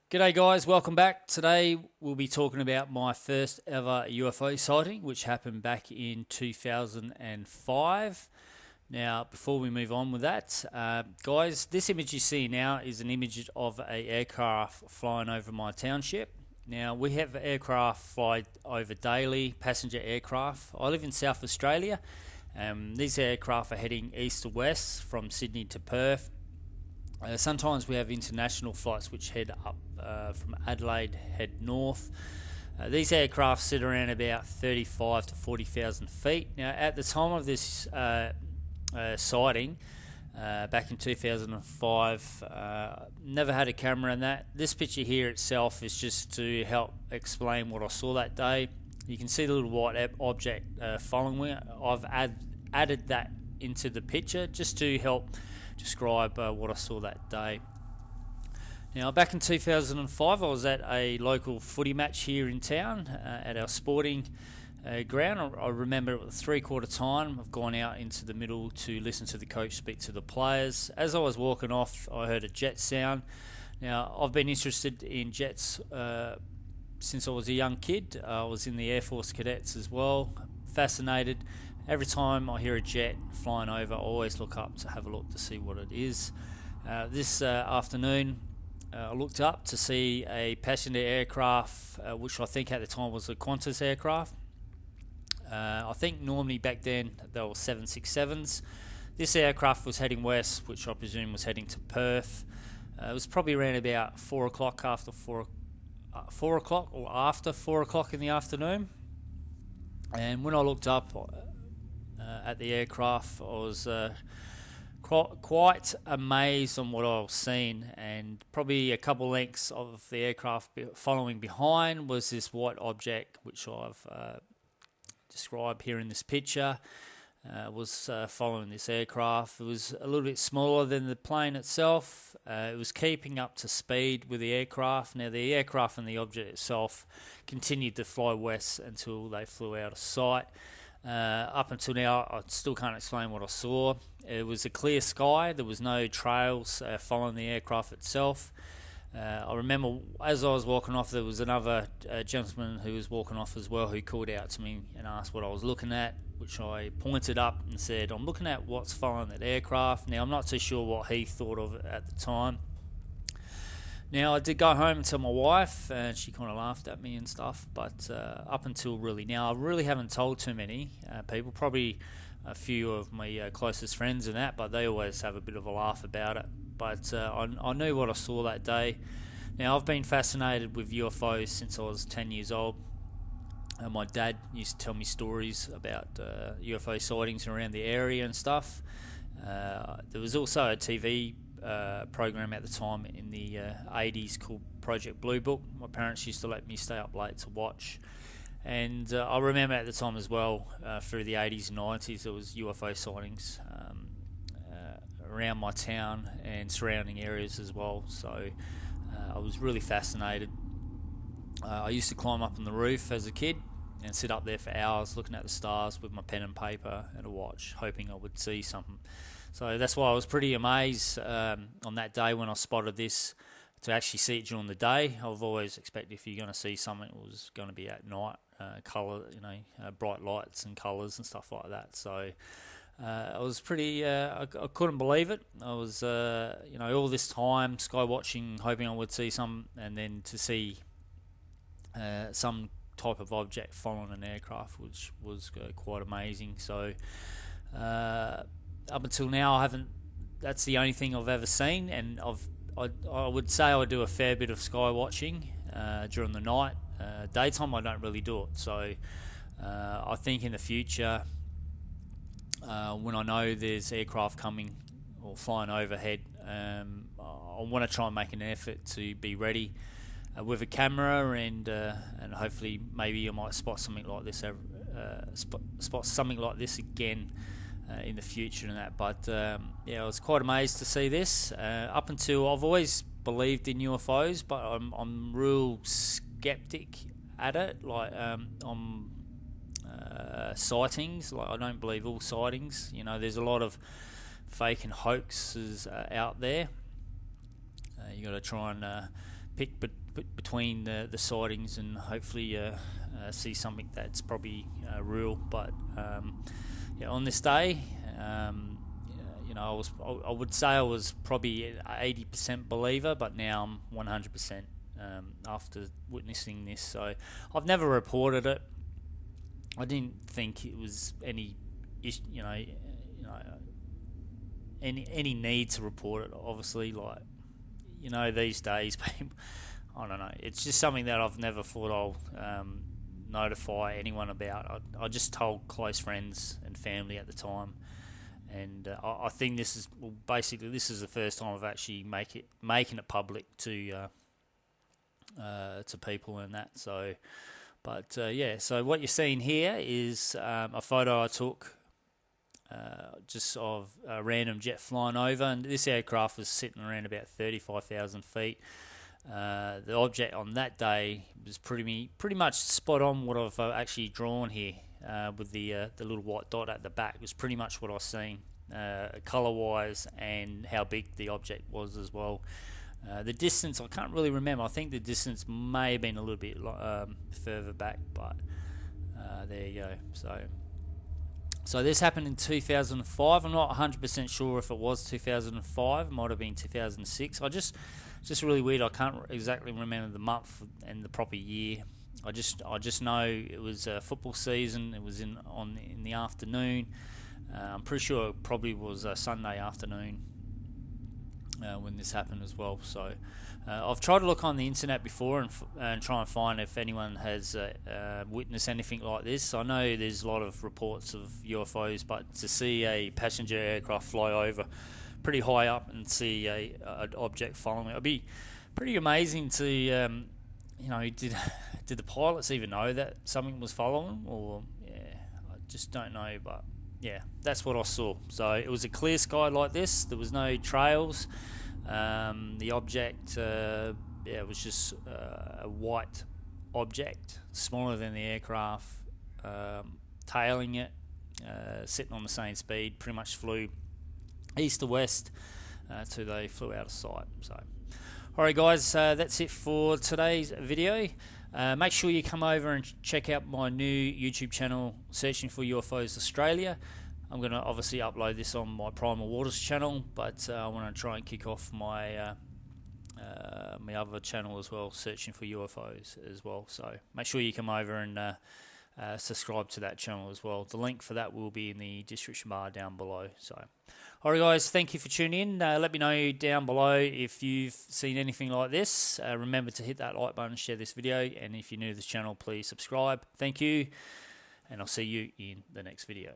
G'day guys, welcome back. Today we'll be talking about my first ever UFO sighting, which happened back in 2005. Now, before we move on with that, guys, this image you see now is an image of an aircraft flying over my township. Now, we have aircraft fly over daily, passenger aircraft. I live in South Australia. These aircraft are heading east to west from Sydney to Perth. Sometimes we have international flights which head up from Adelaide, head north. These aircraft sit around about 35 to 40,000 feet. Now, at the time of this sighting, back in 2005, never had a camera in that. This picture here itself is just to help explain what I saw that day. You can see the little white object following me. I've added that into the picture just to help describe what I saw that day. Now, back in 2005, I was at a local footy match here in town at our sporting ground. I remember it was 3/4 time. I've gone out into the middle to listen to the coach speak to the players. As I was walking off, I heard a jet sound. Now, I've been interested in jets since I was a young kid. I was in the Air Force Cadets as well. Fascinated. Every time I hear a jet flying over, I always look up to have a look to see what it is. This afternoon, I looked up to see a passenger aircraft, which I think at the time was a Qantas aircraft. I think normally back then they were 767s. This aircraft was heading west, which I presume was heading to Perth. It was probably around about 4 o'clock after 4 o'clock or after 4 o'clock in the afternoon. And when I looked up at the aircraft, I was quite amazed on what I was seeing, and probably a couple lengths of the aircraft following behind was this white object which I've described here in this picture. Was following this aircraft. It was a little bit smaller than the plane itself. It was keeping up to speed with the aircraft. Now, the aircraft and the object itself continued to fly west until they flew out of sight. Up until now, I still can't explain what I saw. It was a clear sky. There was no trails following the aircraft itself. I remember as I was walking off, there was another gentleman who was walking off as well, who called out to me and asked what I was looking at, which I pointed up and said, I'm looking at what's following that aircraft. Now, I'm not too sure what he thought of it at the time. Now, I did go home and tell my wife, and she kind of laughed at me and stuff, but up until really now, I really haven't told too many people, probably a few of my closest friends and that, but they always have a bit of a laugh about it. But I knew what I saw that day. Now, I've been fascinated with UFOs since I was 10 years old. My dad used to tell me stories about UFO sightings around the area and stuff. There was also a TV program at the time in the 80s called Project Blue Book. My parents used to let me stay up late to watch. And I remember at the time as well, through the 80s and 90s, there was UFO sightings around my town and surrounding areas as well. So I was really fascinated. I used to climb up on the roof as a kid and sit up there for hours looking at the stars with my pen and paper and a watch, hoping I would see something. So that's why I was pretty amazed on that day when I spotted this, to actually see it during the day. I've always expected if you're going to see something, it was going to be at night, bright lights and colours and stuff like that. So I was pretty, I couldn't believe it. I was, all this time sky watching, hoping I would see some, and then to see some type of object following an aircraft, which was quite amazing. So up until now, I haven't. That's the only thing I've ever seen, and I would say I do a fair bit of sky watching during the night. Daytime, I don't really do it. So I think in the future, when I know there's aircraft coming or flying overhead, I want to try and make an effort to be ready with a camera, and hopefully maybe I might spot something like this again in the future and that. But I was quite amazed to see this. Up until, I've always believed in UFOs, but I'm real skeptic at it. Like on sightings, like I don't believe all sightings. There's a lot of fake and hoaxes out there. You got to try and pick between the sightings and hopefully see something that's probably real. But yeah, on this day, I would say I was probably 80% believer, but now I'm 100% after witnessing this. So I've never reported it. I didn't think it was any any need to report it. Obviously, these days, people, I don't know. It's just something that I've never thought I'll notify anyone about. I just told close friends and family at the time, and I think this is the first time I've actually making it public to people and that. So, but yeah. So what you're seeing here is a photo I took. Just of a random jet flying over, and this aircraft was sitting around about 35,000 feet. The object on that day was pretty much spot on what I've actually drawn here with the little white dot at the back. It was pretty much what I've seen colour wise and how big the object was as well. The distance I can't really remember. I think the distance may have been a little bit further back, but there you go. So this happened in 2005. I'm not 100% sure if it was 2005. It might have been 2006. It's just really weird. I can't exactly remember the month and the proper year. I just know it was a football season. It was in the afternoon. I'm pretty sure it probably was a Sunday afternoon when this happened as well. So I've tried to look on the internet before and try and find if anyone has witnessed anything like this. I know there's a lot of reports of UFOs, but to see a passenger aircraft fly over pretty high up and see an object following it, it'd be pretty amazing to, did the pilots even know that something was following? Or, yeah, I just don't know, but yeah, that's what I saw. So it was a clear sky like this. There was no trails. The object, it was just a white object, smaller than the aircraft, tailing it, sitting on the same speed, pretty much flew east to west till they flew out of sight. So, alright guys, that's it for today's video. Make sure you come over and check out my new YouTube channel, Searching for UFOs Australia. I'm going to obviously upload this on my Primal Waters channel, but I want to try and kick off my my other channel as well, Searching for UFOs as well. So make sure you come over and subscribe to that channel as well. The link for that will be in the description bar down below. So, alright guys, thank you for tuning in. Let me know down below if you've seen anything like this. Remember to hit that like button, share this video, and if you're new to this channel, please subscribe. Thank you, and I'll see you in the next video.